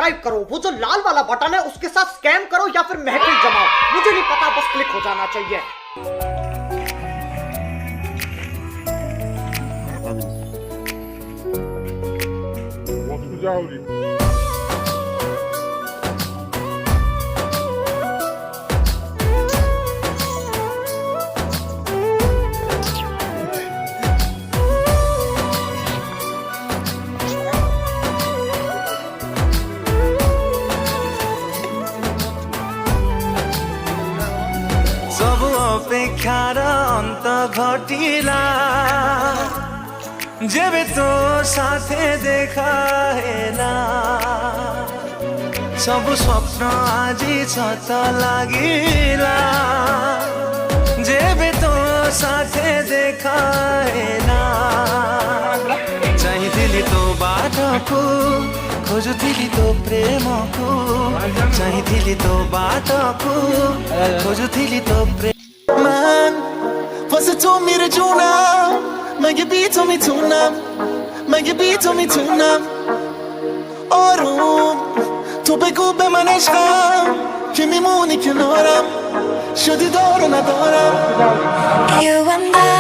Subscribe करो, वो जो लाल वाला बटन है उसके साथ स्कैम करो या फिर महफिल जमाओ, मुझे नहीं पता, बस क्लिक हो जाना चाहिए। सब अपेक्षार अंत घटिला जेबे तो साथे देखा हेला सब स्वप्न आजी छत लागिला जेबे तो साथे देखा हेला चाहिथिली तो बाटको खोजुथिली तो प्रेमको चाहिथिली तो बाटको खोजुथिली तो प्रेम Man, você told me to tune up. Man, you beat on me tune up. Man, you beat on me tune up. Orum, tu pegou bem manejam. Que me muni que noram. Show de doro na dora. You and I